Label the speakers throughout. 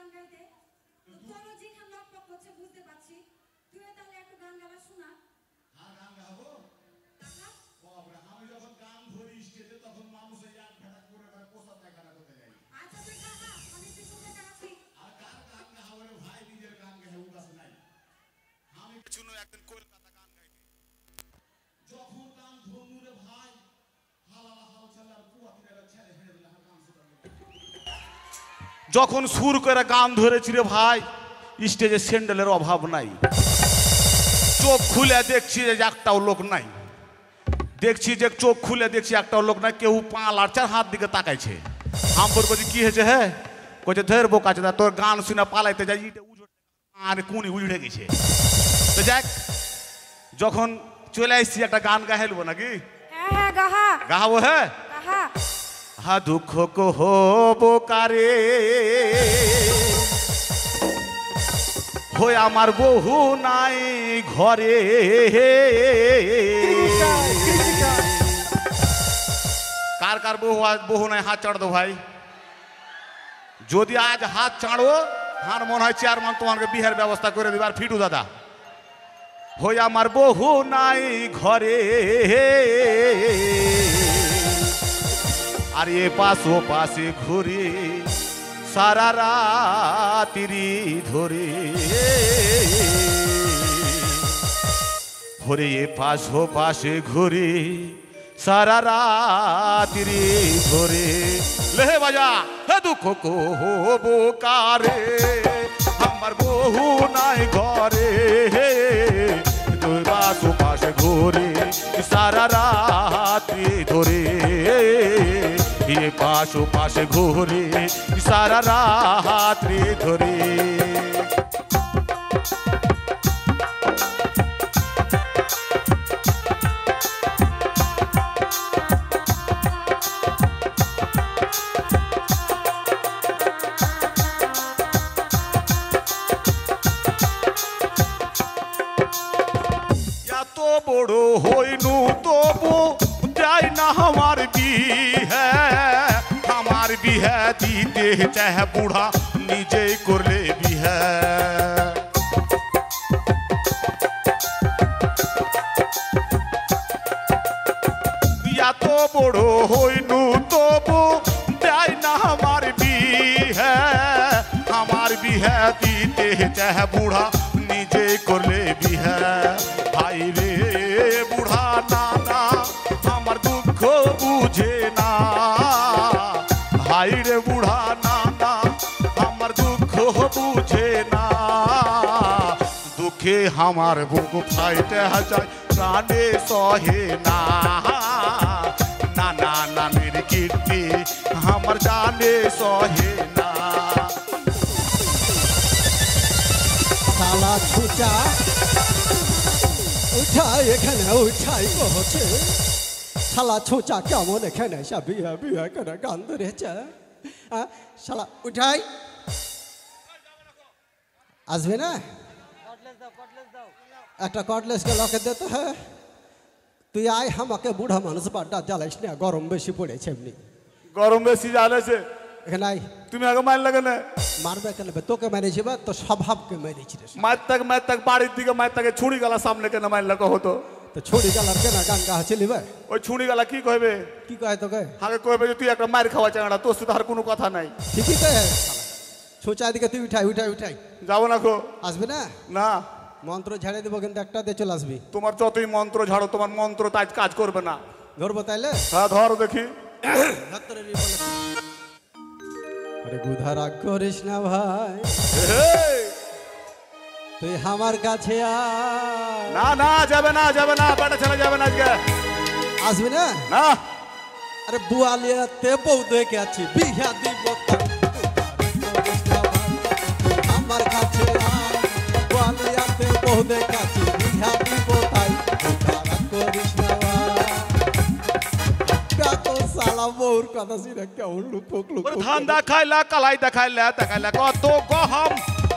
Speaker 1: গান গাইতে তোরও যেখান লকপক করছে বুঝতে পারছি তুইও তাহলে একটু গান গাওয়া শোনা
Speaker 2: হ্যাঁ গান গাবো বাবা আমি যখন গান ধরি স্টেজে তখন মানুষের এক ভেড়া করে পোশাক দেখানা করতে যাই
Speaker 1: আচ্ছা তুই গান আমি একটু শুনতে চাচ্ছি
Speaker 2: আর গান গাবো রে ভাই নিজের গান গাই উগাস নাই আমি শুনো একদিন কলকাতা গান গাইতে যখন গান ধরু রে ভাই হালালা হাল চালার পুয়াতিরা ছেড়ে ফেলে দিলে আর গান শুনতে যখন সুর করে গান ধরেছি রে ভাই স্টেজে স্যান্ডেলের অভাব নাই চোখ খুলে দেখছি যে একটাও লোক নাই দেখছি যে চোখ খুলে দেখছি একটাও লোক নাই কেউ পা লাড়ছে হাত দিকে তাকাইছে আমপুর কইছে কি হয়েছে হ্যাঁ কইছে ধের বোকা আছে তোর গান শুনে পালাইতে যাই আর কোনি উড়ে গেছে তো যাক যখন চলে আসছি একটা গান গাইলবো নাকি
Speaker 1: হ্যাঁ গাহা
Speaker 2: গাবো হ্যাঁ
Speaker 1: গাহা
Speaker 2: হা দুঃখ কহবো কারে হই আমার বহু নাই ঘরে কার কার বহু নাই হাত চাড় দো ভাই যদি আজ হাত চাড়ো হার মনে হয় চেয়ারম্যান তোমাকে বিহের ব্যবস্থা করে দিবে আর ফিটু দাদা হই আমার বহু নাই ঘরে আর এ পাশ ও পাশে ঘুরে সারা রাত্রি ধরে ঘুরে এ পাশ ও পাশে ঘুরে সারা রাত্রি ধরে লেহে বাজা হে দুঃখ কহবো কারে আমার বহু নাই ঘরে দুই পাশ ও পাশে ঘুরে সারা রাত্রি ধরে ये पाशो पाशे घोरे सारा रात्रि धरे या तो बड़ो होइनु तबु जाय ना हमार भी है हमार भी है दीते चाहे बूढ़ा निजे करले भी है या तो बड़ो होइनु तबु जाय ना हमार भी है हमार भी है दीते चाहे बूढ़ा निजे करले भी है भाई रे बूढ़ा नाना हमार दुख बुझे ना भाई रे बूढ़ा नाना हमार दुख बुझे ना दुखे हमार बुक फाइटे जाए प्राणे सहे ना नाना नानिर कीर्ति हमार जाने सहे ना
Speaker 3: साला छुचा উঠাই এখানে উঠাই বহছে শালা ছোচা কেমন এখানে এসে বিয়ে বিয়ে করে গান ধরেছে শালা উঠাই আসবে না একটা কটলেসকে লকে দিতে হ্যাঁ তুই আয় আমাকে বুড়া মানুষ বাড্ডা জ্বালাইস না গরম বেশি পড়েছে এমনি
Speaker 2: গরম বেশি জ্বালেছে
Speaker 3: এখানে আয়
Speaker 2: তুমি আগে মার লাগে না
Speaker 3: মারবে কেন তোকে মেরেছি বা তো স্বভাবকে মেরেছি রে
Speaker 2: মার তাক বাড়ির দিকে মার তাকে ছুরি গালা সামনে কেন মার লাগা হতো
Speaker 3: তো ছড়ি গালার কেন গান গা চলিবে
Speaker 2: ওই ছুরি গালা কি কইবে
Speaker 3: কি কয় তোকে
Speaker 2: আগে কইবে যে তুই একটা মার খাওয়া চাঙড়া তোর সাথে আর কোনো কথা নাই
Speaker 3: ঠিকই কয় ছোচা দিকে তুই উঠাই উঠাই উঠাই
Speaker 2: যাবো না কো
Speaker 3: আসবে না
Speaker 2: না
Speaker 3: মন্ত্র ঝাড়ে দেবো কিন্তু একটা দিয়ে চলে আসবি
Speaker 2: তোমার যতই মন্ত্র ঝাড়ো তোমার মন্ত্র তাই কাজ করবে না
Speaker 3: ধরবো তাইলে
Speaker 2: হ্যাঁ ধরো দেখি
Speaker 3: আরে গুধা রাগ করিস না ভাই তুই আমার কাছে
Speaker 2: না না যাবে না বেটা ছেলে যাবে না আজকে
Speaker 3: আসবি না
Speaker 2: না
Speaker 3: আরে বুয়ালিয়াতে বউ দেখে আছি বিহা দিব আমার কাছে বুয়ালিয়াতে বউ দেখে আছি বিহা দিব তাই রাগ করিস না সালা বউর কথা শুনে কেমন লুক
Speaker 2: ধান দেখাইলা কালাই দেখাইলা কত গহম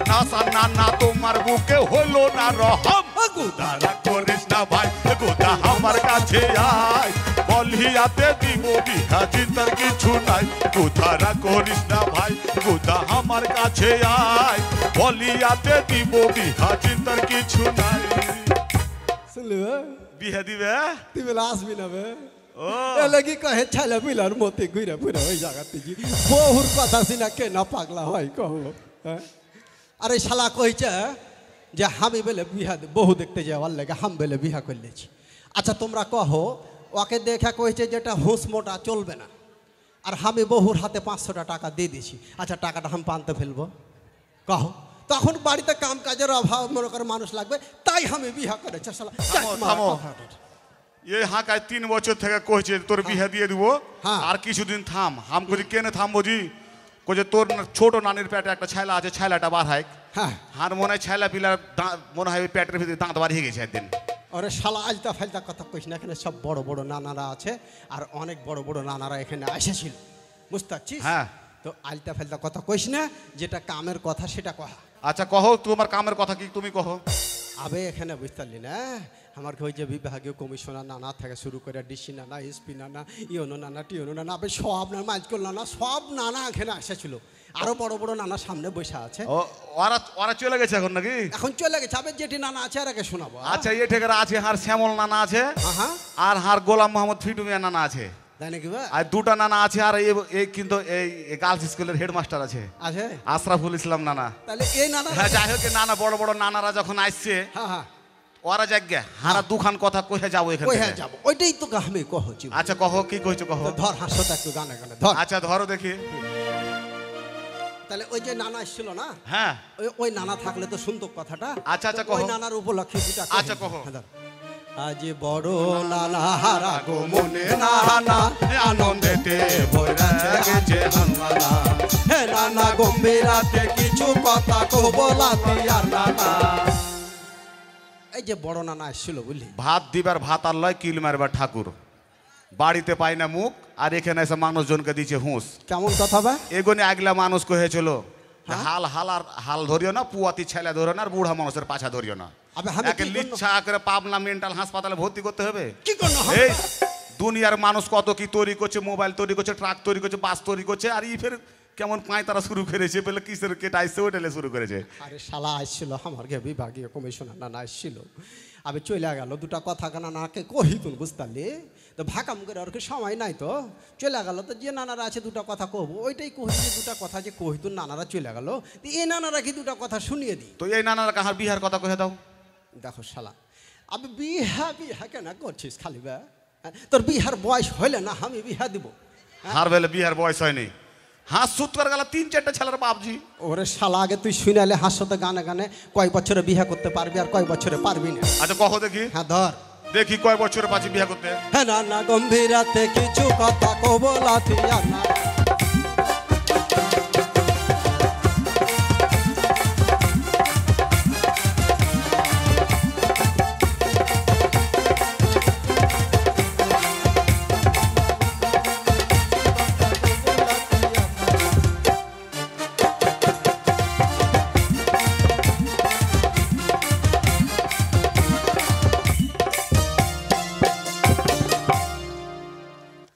Speaker 2: নাসা নানা তোমার বুকে হলো না রহম গুদারা করিস না ভাই গুদা আমার কাছে আয় বলিয়াতে দিব বিঘা চিন্তার কিছু নাই গুদারা করিস না ভাই গুদা আমার কাছে আয় বলিয়াতে দিব বিঘা চিন্তার কিছু নাই
Speaker 3: শুনলি বে?
Speaker 2: বিহা দিবে
Speaker 3: তুই বেলা আসবি না বে
Speaker 2: ও
Speaker 3: এলে কি কহে ছেলে পিলার মতে ঘুরে ঘুরে ওই জায়গা থেকে বহুর কথা সিনা কে না পাগলা হয় কহ হ্যাঁ? আরে শালা কইছে যে আমি বেলে বিহা বহু দেখতে যাওয়ার লেগে হাম বেলে বিহা করলেছি আচ্ছা তোমরা কহো ওকে দেখা কইছে যেটা হুঁস মোটা চলবে না আর আমি বহুর হাতে 500 টাকা দিয়ে দিয়েছি আচ্ছা টাকাটা আমি পানতে ফেলবো কহো তখন বাড়িতে কাম কাজের অভাব মনে করে মানুষ লাগবে তাই আমি বিহা করেছি শালা
Speaker 2: থামো। এই হাঁকায় 3 বছর থেকে কইছে তোর বিহা দিয়ে দিব
Speaker 3: হ্যাঁ।
Speaker 2: আর কিছুদিন থাম হাম করি কেনে থামবো জি কইছে তোর ছোট নানির পেটে একটা ছাইলা আছে ছাইলাটা বার হয়
Speaker 3: হ্যাঁ
Speaker 2: হার মনে হয় ছাইলা পিলার মনে হয় পেটের ভিতরে দাঁত বার হয়ে গেছে একদিন
Speaker 3: আরে শালা আলতা ফালতা কথা কইস না এখানে সব বড় বড় নানারা আছে আর অনেক বড় বড় নানারা এখানে এসেছিল বুঝতে পারছিস
Speaker 2: হ্যাঁ।
Speaker 3: তো আলতা ফালতা কথা কইস না যেটা কামের কথা সেটা কহা
Speaker 2: আচ্ছা কহো তোমার কামের কথা কি তুমি কহো
Speaker 3: আবে এখানে বুঝতে পারলি না আমার ওই যে বিভাগীয় কমিশনার নানা থেকে শুরু করে ডিসি নানা এসপি নানা ইওনো নানা টিওনো নানা আবে সব নানা মাইজকল নানা সব নানা এখানে এসেছিল আরো বড় বড় নানা সামনে বসে আছে
Speaker 2: ও ওরা ওরা চলে গেছে এখন নাকি
Speaker 3: এখন চলে গেছে আবে যেটি নানা আছে আর আগে শোনাবো
Speaker 2: আচ্ছা এই ঠেকার আছে হার শ্যামল নানা আছে
Speaker 3: হ্যাঁ
Speaker 2: আর হার গোলাম মোহাম্মদ ফিটুমিয়া নানা আছে
Speaker 3: তাই নাকি বা
Speaker 2: আর দুটা নানা আছে আর এই কিন্তু এই গার্লস স্কুলের হেডমাস্টার আছে
Speaker 3: আছে
Speaker 2: আশরাফুল ইসলাম নানা
Speaker 3: তাহলে এই নানা
Speaker 2: হ্যাঁ যাই হোক এই নানা বড় বড় নানারা যখন আসছে
Speaker 3: হ্যাঁ হ্যাঁ
Speaker 2: ওরা জায়গা হারা দুখান কথা কইয়া যাবো এখানে
Speaker 3: ওই হ্যাঁ যাবো ওইটাই তো আমি কহছি
Speaker 2: আচ্ছা কহ কি কইছো কহ
Speaker 3: ধর হাসোটা একটু গানে গানে ধর
Speaker 2: আচ্ছা ধরো দেখি
Speaker 3: তাহলে ওই যে নানা ছিল না
Speaker 2: হ্যাঁ
Speaker 3: ওই নানা থাকলে তো শুনতো কথাটা
Speaker 2: আচ্ছা, আচ্ছা,
Speaker 3: তো ওই
Speaker 2: কহো।
Speaker 3: নানার উপলক্ষে দুটা
Speaker 2: আচ্ছা, কহো।
Speaker 3: আজ বড় নানা হারা গো মনে
Speaker 2: নানা আনন্দেতে ভরা গেছে হাঙ্গানা
Speaker 3: হে নানা গম্ভীরাতে কিছু কথা কো বলাতি আর নানা এই যে বড় নানা আসছিল বুঝলি
Speaker 2: ভাত দিবার ভাত আর লয় কিল মারবার ঠাকুর বাড়িতে পাই না মুখ আর এখানে এসে মানুষজনকে দিচ্ছে হুঁস
Speaker 3: কেমন কথা বা
Speaker 2: এগোনে আগলা মানুষ কহেছিল হাল হাল আর হাল ধরিও না পুয়াতি ছেলে ধরিও না আর বুড়া মানুষের পাছা ধরিও না
Speaker 3: আবে আমি
Speaker 2: একে
Speaker 3: কি করলাম?
Speaker 2: লিচ্ছা করে পাবনা মেন্টাল হাসপাতালে ভর্তি করতে হবে
Speaker 3: কি করলো
Speaker 2: এই দুনিয়ার মানুষ কত কি তৈরি করছে মোবাইল তৈরি করছে ট্রাক তৈরি করছে বাস তৈরি করছে আর ই ফের কেমন পায় তারা শুরু করেছে বলে কিসের কেটে আসছে ওইটালে শুরু করেছে
Speaker 3: আরে শালা আসছিল আমার গে বিভাগীয় কমিশনার নানা আসছিল আবে চলে গেল দুটা কথা কানা নাকে কহি তুন বুঝতে পারলি তো ভাকাম করে আর কি সময় নাই তো চলে গেল তো যে নানারা আছে দুটা কথা কহবো ওইটাই কহি যে দুটা কথা যে কহি তুন নানারা চলে গেল তো এই নানারা কি দুটা কথা শুনিয়ে দিই
Speaker 2: তো এই নানারা কাহার বিহার কথা কহে দাও
Speaker 3: দেখো শালা আবে বিহা বিহা কেন করছিস খালি বা হ্যাঁ? তোর বিহার বয়স হইলে না আমি বিহা দিব
Speaker 2: হার বেলে বিহার বয়স হয়নি হাঁস সুত করে গেল 3-4টা ছেলের বাপজি
Speaker 3: ওরে শালা আগে তুই শুনালে হাসতে গানে গানে কয় বছরে বিহা করতে পারবি আর কয় বছরে পারবি না
Speaker 2: আচ্ছা কহ দেখি
Speaker 3: হ্যাঁ ধর
Speaker 2: দেখি কয় বছরে পাচ্ছি বিয়া করতে
Speaker 3: হ্যাঁ নানা গম্ভীরাতে কিছু কথা কবলাতি আর না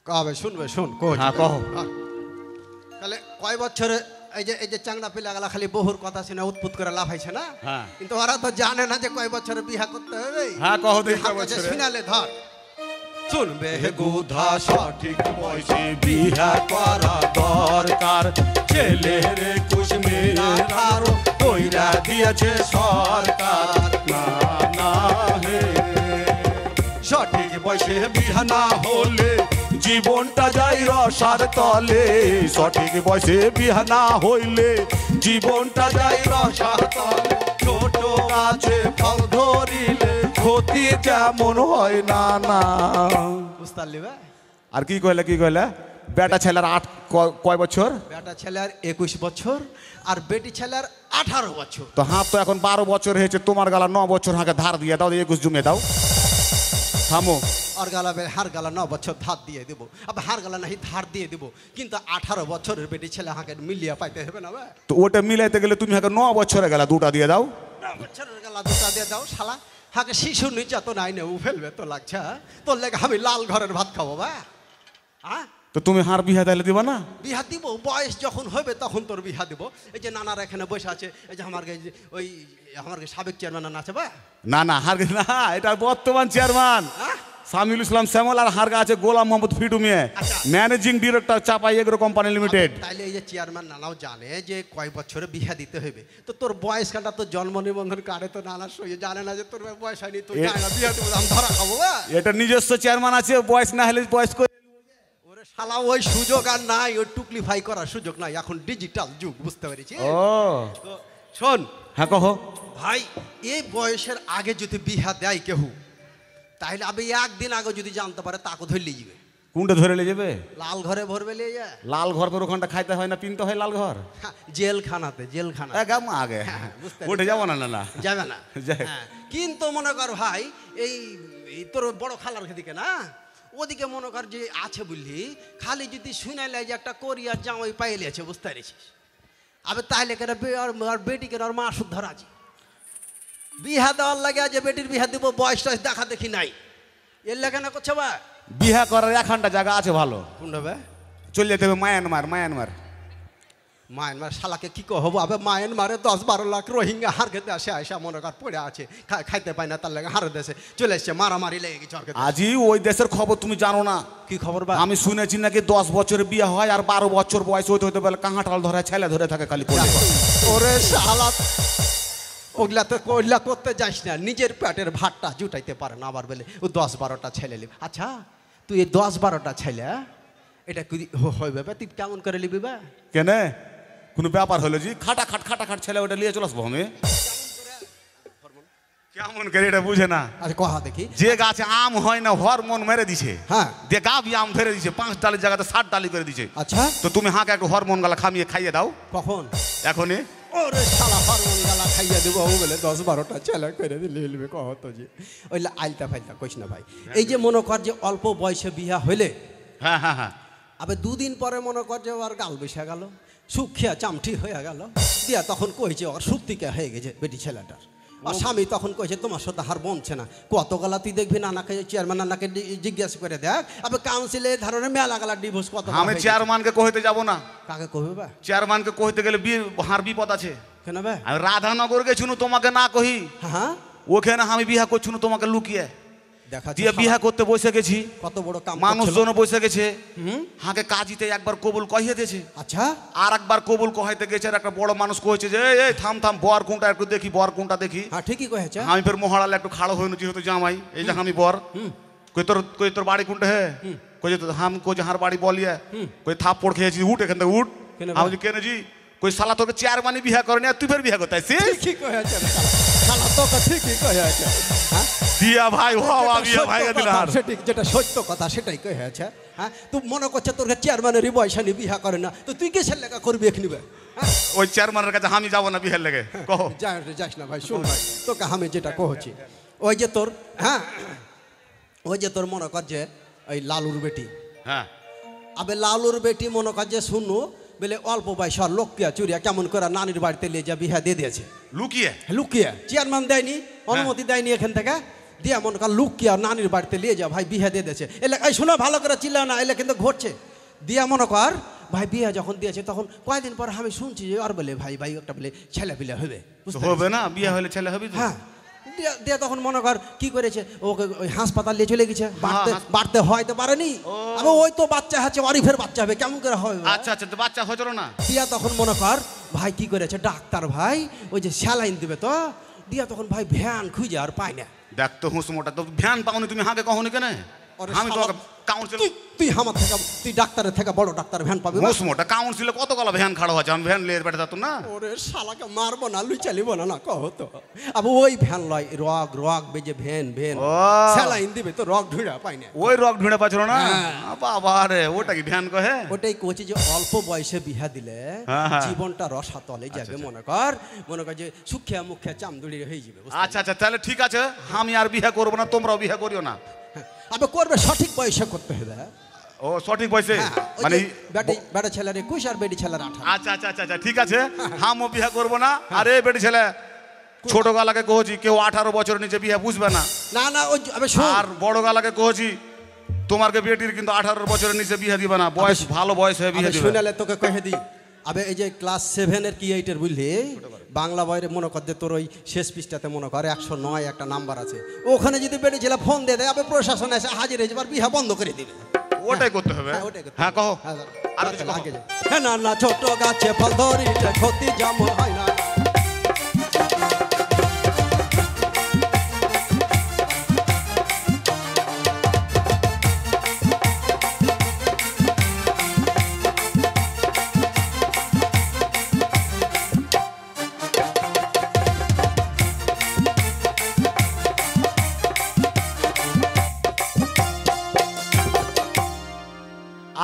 Speaker 3: কবে শুনবে শুন
Speaker 2: হ্যাঁ কহ
Speaker 3: তাহলে কয় বছরে এই যে চাংড়া পিলা গেলা খালি বহুর কথা শুনে উৎপুত করে লাভ হয়েছে না
Speaker 2: হ্যাঁ।
Speaker 3: কিন্তু ওরা তো জানে না যে কয় বছরে বিহা করতে হবে
Speaker 2: হ্যাঁ কহ দেখি কয় বছরে
Speaker 3: শুনালে ধর শুনবে
Speaker 2: গুধা সঠিক বয়সে বিহা করা দরকার ছেলের কুশমিরা কারো কইরা দিয়েছে সরকার না না হে সঠিক বয়সে বিহা না হলে জীবনটা যাই রসার তলে সঠিক বয়সে বিহা না হইলে জীবনটা যাই রসার তলে ছোট গাছে ফল ধরিলে ক্ষতি যেমন হয় না না
Speaker 3: বুঝতে পারলি ভাই
Speaker 2: আর কি কইলে বেটা ছেলের কয় বছর
Speaker 3: বেটা ছেলের 21 বছর আর বেটি ছেলের 18 বছর
Speaker 2: তো হাত তো এখন 12 বছর হয়েছে তোমার গালা 9 বছর হাঁকে ধার দিয়ে দাও 21 জমিয়ে দাও থামো
Speaker 3: আর গালা হার গালা 9 বছর ধার দিয়ে দেবো, আবার হার গালা নাহি ধার দিয়ে দেবো, কিন্তু 18 বছরের বেটি ছেলে হাঁকে মিলিয়ে পাইতে হবে না?
Speaker 2: তো ওটা মিলাইতে গেলে তুমি হাকে 9 বছরে গেলা দুটা দিয়ে দাও।
Speaker 3: 9 বছরের গালা দুটা দিয়ে দাও শালা, হাঁকে শিশু নির্যাতন আইনে উ ফেলবে তো লাগছে। তোর লেগে আমি লাল ঘরের ভাত খাবো বা? হ্যাঁ,
Speaker 2: তো তুমি হার বিহা তাহলে দিবা না?
Speaker 3: বিহা দিব, বয়স যখন হবে তখন তোর বিহা দিব। এই যে নানার এখানে বসে আছে, এই যে আমার ওই আমার সাবেক চেয়ারম্যান আছে বা?
Speaker 2: না না হার না, এটা বর্তমান চেয়ারম্যান
Speaker 3: হ্যাঁ?
Speaker 2: সামিউল ইসলাম শ্যামল, আর হারগা আছে গোলাম মোহাম্মদ ফিটু মিয়া,
Speaker 3: আচ্ছা।
Speaker 2: ম্যানেজিং ডিরেক্টর চাপাই এগ্রো কোম্পানি লিমিটেড।
Speaker 3: তাইলে এই যে চেয়ারম্যান নানাও জানে যে কয় বছরে বিহা দিতে হবে, তো তোর বয়স কাটা তো জন্ম নিবন্ধন কার্ডে তো নানা সই জানে না যে তোর বয়স হয়নি, তুই জানে না বিহা দিব, আমি ধরা খাবো বা?
Speaker 2: এটা নিজস্ব চেয়ারম্যান আছে, বয়স না হলে বয়স করে।
Speaker 3: ওরে শালা ওই সুযোগ আর নাই, ওই টুকলিফাই করার সুযোগ নাই, এখন ডিজিটাল যুগ, বুঝতে পেরেছি?
Speaker 2: ও
Speaker 3: তো শোন
Speaker 2: হ্যাঁ কহ।
Speaker 3: ভাই, এই বয়সের আগে যদি বিহা দেয় কেউ, তাহলে আমি একদিন আগে যদি জানতে পারে তাকে ধরে নিয়ে যাবে।
Speaker 2: কোনটা ধরে নিয়ে যাবে?
Speaker 3: লাল ঘরে ভরবে লিয়ে যায়।
Speaker 2: লাল ঘর তোর ওখানটা খাইতে হয় না, পিনতে হয় লাল ঘর?
Speaker 3: হ্যাঁ, জেলখানাতে, জেলখানা
Speaker 2: আগে
Speaker 3: বুঝতে
Speaker 2: ওঠে যাবো না না না
Speaker 3: যাবে না।
Speaker 2: যাই।
Speaker 3: হ্যাঁ, কিন্তু মনে কর ভাই, এই এই তোর বড় খালার দিকে না, ওদিকে মনে কর যে আছে বুঝলি, খালি যদি শুনাইলে যে একটা কোরিয়ার জামাই পাইলে আছে, বুঝতে পেরেছিস? আবে তাইলে কেন আর বেটিকে আর মা শুদ্ধ রাজি বিহা দেওয়ার লাগে, যে বেটির বিহা দিব, বয়স টয়স দেখা দেখি নাই, এর লেগে না করছে বা?
Speaker 2: বিহা করার এখানটা জায়গা আছে ভালো,
Speaker 3: কোনটা বে?
Speaker 2: চলে যেতে হবে মায়ানমার। মায়ানমার
Speaker 3: মায়ানমার শালাকে কি কহবো? আবে মায়ানমারে 10-12 লাখ রোহিঙ্গা হারকে দেশে আসা মনে কর পড়ে আছে, খাইতে পায় না, তার লাগে হারের দেশে চলে এসছে, মারামারি লেগে গেছে।
Speaker 2: আজই ওই দেশের খবর তুমি জানো না?
Speaker 3: কি খবর বা?
Speaker 2: আমি শুনেছি নাকি 10 বছরে বিয়ে হয় আর 12 বছর বয়স হতে হতে বলে কাঁটাল ধরে ছেলে ধরে থাকে খালি পড়ে।
Speaker 3: ওরে শালা, ওগুলা তো ওগুলা করতে যাস না, নিজের পেটের ভাতটা জুটাইতে পারে না, আবার বলে ও 10-12টা ছেলে নিবি। আচ্ছা, তুই এই 10-12টা ছেলে এটা কি হইবে বা? তুই কেমন করে নিবি বা?
Speaker 2: কেনে কোনো ব্যাপার হলো জি? খাটা খাট ছেলে ওটা নিয়ে চলে আসবো আমি? কেমন করে এটা বুঝে না?
Speaker 3: আচ্ছা কহা দেখি।
Speaker 2: যে গাছে আম হয় না হরমোন মেরে দিছে,
Speaker 3: হ্যাঁ,
Speaker 2: যে গাবি আম ধরে দিছে, 5 ডালের জায়গাতে 7 ডালি করে দিছে।
Speaker 3: আচ্ছা,
Speaker 2: তো তুমি হাঁকে একটু হরমোন গালা খামিয়ে খাইয়ে দাও
Speaker 3: কখন?
Speaker 2: এখনই।
Speaker 3: ওরে শালা, হরমোন গালা খাইয়া দেবো ও বলে 10-12টা ছেলে করে দিলে হিলবে, কহ তো জি ওই আইলতা ফাইলতা কইস না ভাই। এই যে মনে কর যে অল্প বয়সে বিয়া হইলে,
Speaker 2: হ্যাঁ হ্যাঁ হ্যাঁ,
Speaker 3: আবে 2 দিন পরে মনে কর যে ওর গাল বসে গেল, সুখিয়া চামঠি হয়ে গেল, দিয়া তখন কইছে ওর সুক্তিকা হয়ে গেছে বেটি ছেলেটার, আর স্বামী তখন কইছে তোমার সাথে হার বনছে না, কত গালা তুই দেখবি নানাকে, চেয়ারম্যান নানাকে জিজ্ঞেস করে দেখ, আবে কাউন্সিলে ধরনের মেলা গালা ডিভোর্স কত।
Speaker 2: আমি চেয়ারম্যানকে কইতে যাব না।
Speaker 3: কাকে কইবে বা?
Speaker 2: চেয়ারম্যানকে কইতে গেলে হার বিপদ আছে।
Speaker 3: কেন বে?
Speaker 2: আমি রাধানগর গেছুন তোমাকে না কহি,
Speaker 3: হ্যাঁ,
Speaker 2: ওখানে আমি বিহা করছুন তোমাকে লুকিয়ে
Speaker 3: দেখা
Speaker 2: দিয়ে বিহা করতে বসে গেছি,
Speaker 3: কত বড় কাম,
Speaker 2: মানুষজন বসে গেছে, হাঁকে কাজিতে একবার কবুল কহিয়ে দিয়েছে,
Speaker 3: আচ্ছা,
Speaker 2: আর একবার কবুল কহাইতে গেছে, আর একটা বড় মানুষ কইছে যে এই থাম থাম, বর কোনটা একটু দেখি, বর কোনটা দেখি।
Speaker 3: হ্যাঁ ঠিকই কহেছে।
Speaker 2: আমি ফের মহারালে একটু খাড়ো হইনি, যেহেতু জামাই এই যে আমি বর, কই তোর বাড়ি কোনটা হে, কই যে হাম কই যে হার বাড়ি বলিয়া, কই থাপ্পড় খেয়েছি, উঠ এখান থেকে উঠ। আমি যে কেন জি, কই শালা তোকে চেয়ারম্যানই বিহা করেনি আর তুই ফের বিহা করতে আসছিস?
Speaker 3: ঠিকই কহেছে শালা, তোকে ঠিকই কহেছে। হ্যাঁ,
Speaker 2: দিয়া ভাই হওয়া বিয়া ভাই দিলাম,
Speaker 3: সেটি যেটা সত্য কথা সেটাই কহেছে। হ্যাঁ, তুই মনে করছে তোর চেয়ারম্যানেরই বয়সানি বিহা করে না, তো তুই কিসের লেখা করবি এখানে?
Speaker 2: ওই চেয়ারম্যানের কাছে আমি যাবো না বিহার লেগে, কহ।
Speaker 3: যাস না ভাই, শুন ভাই, তোকে আমি যেটা কহছি, ওই যে তোর, হ্যাঁ, ওই যে তোর মনে কর যে ওই লালুর বেটি,
Speaker 2: হ্যাঁ,
Speaker 3: আবে লালুর বেটি মনে কর যে শুনু বলে অল্প বয়সর লোকিয়া চুরিয়া কেমন করে নানির বাড়িতে নিয়ে যা বিহা দিয়ে দিয়েছে,
Speaker 2: লুকিয়ে
Speaker 3: লুকিয়ে, চেয়ারম্যান দেয়নি, অনুমতি দেয়নি এখান থেকে, দিয়া মনে কর লুকিয়া নানির বাড়িতে নিয়ে যা ভাই বিহা দিয়ে দিয়েছে। এলে এই শোনো ভালো করে চিল্লা না, এলে কিন্তু ঘটছে। দিয়া মনে কর ভাই বিয়া যখন দিয়েছে, তখন কয়েকদিন পর আমি শুনছি যে আর বলে ভাই একটা বলে ছেলে পিলে হবে,
Speaker 2: হবে না বিয়া হলে ছেলে হবে।
Speaker 3: হ্যাঁ, দিয়া তখন মনে কর কি করেছে, ওকে ওই হাসপাতাল নিয়ে চলে গেছে, বাড়তে হয়তো পারেনি, আবার ওই তো বাচ্চা আছে, অরিফের বাচ্চা হবে, কেমন করে হবে?
Speaker 2: আচ্ছা আচ্ছা, তো বাচ্চা হয়েছিল না?
Speaker 3: দিয়া তখন মনে কর ভাই কি করেছে, ডাক্তার ভাই ওই যে স্যালাইন দিবে তো, দিয়া তখন ভাই ভ্যান খুঁজে আর পায় না।
Speaker 2: দেখ তো হুঁস মোটা, তো ভ্যান পাওনি তুমি হাঁকে কখনো কেন? আমি তো কাউন্সিল,
Speaker 3: তুই আমার থেকে, তুই ডাক্তারের থেকে বড় ডাক্তার ভ্যান পাবি?
Speaker 2: হুঁস মোটা কাউন্সিলে কত গলা ভ্যান খাড়া হচ্ছে, আমি ভ্যান লিয়ে বেটা যেত না।
Speaker 3: ওরে শালাকে মারবো না, লুই চালিব না, না কহ তো। আবার ওই ভ্যান লয়, রগ বেজে ভ্যান স্যালাইন দিবে তো, রগ ঢুঁড়া পাই না,
Speaker 2: ওই রগ ঢুঁড়ে পাচ্ছিল না। বাবা রে, ওটা কি ভ্যান কহে?
Speaker 3: ওটাই কইছে যে অল্প বয়সে বিহা দিলে জীবনটা রসাতলে যাবে, মনে কর যে সুখিয়া মুখিয়া চামদুড়ি হয়ে যাবে।
Speaker 2: আচ্ছা আচ্ছা, তাহলে ঠিক আছে, আমি আর বিহা করবো না, তোমরাও বিহা করিও না।
Speaker 3: আবে করবে সঠিক বয়সে করতে হবে।
Speaker 2: ও সঠিক বয়সে
Speaker 3: মানে
Speaker 2: মানে
Speaker 3: বেটা ছেলের 21 আর বেটি ছেলের 18।
Speaker 2: আচ্ছা আচ্ছা আচ্ছা আচ্ছা, ঠিক আছে। হামও বিয়ে করবো না। আরে বেটি ছেলে ছোট গালাকে কহছি কেউ 18 বছরের নিচে বিয়ে বুঝবে না।
Speaker 3: না না ওই আবে শোন,
Speaker 2: আর বড় গালাকে কহছি তোমারকে বেটির কিন্তু 18 বছরের নিচে বিয়ে দিবে না, বয়স ভালো বয়স হয়ে বিয়ে দিবে।
Speaker 3: শুনালে তোকে কহে দি। আবে এই যে ক্লাস 7 এর কি 8 এর বুঝলি, বাংলা বইয়ের মনে কর যে তোর ওই শেষ পৃষ্ঠাতে মনে কর 109 একটা নাম্বার আছে, ওখানে যদি বেটি ছেলে ফোন দিয়ে দেয়, আবে প্রশাসন এসে হাজির হয়ে যাবার, বিয়ে বন্ধ করে দিবে।
Speaker 2: ওটাই করতে হবে। হ্যাঁ কহো। আর কিছু কহো।
Speaker 3: হ্যাঁ না না ছোট গাছে ফল ধরিলে ক্ষতি যেমন হয় না।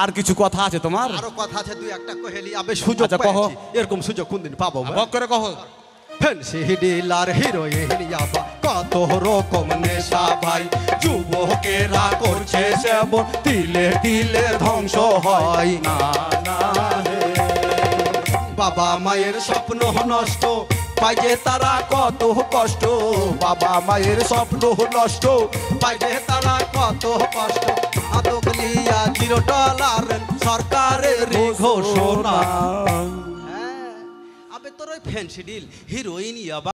Speaker 2: আর কিছু কথা আছে তোমার?
Speaker 3: আরো কথা আছে দুই একটা কহেলি, আবে সুযোগ
Speaker 2: আচ্ছা, কহো।
Speaker 3: পেয়েছি, এরকম সুযোগ কোনদিন পাবো?
Speaker 2: বক করে কহো।
Speaker 3: ফ্যান্সি ডিলার হিরোইন ইয়াবা কত রকম নেশা ভাই, যুবকেরা করছে সেবন, তিলে তিলে ধ্বংস হয় না না হে। বাবা মায়ের স্বপ্ন নষ্ট পাইছে তারা কত কষ্ট, বাবা মায়ের স্বপ্ন নষ্ট পাইছে তারা কত কষ্ট। আদক লিয়া $0 সরকারের ঘোষণা। হ্যাঁ, আবে তোর ওই ফ্যান্সি ডিল হিরোইন ইয়াবা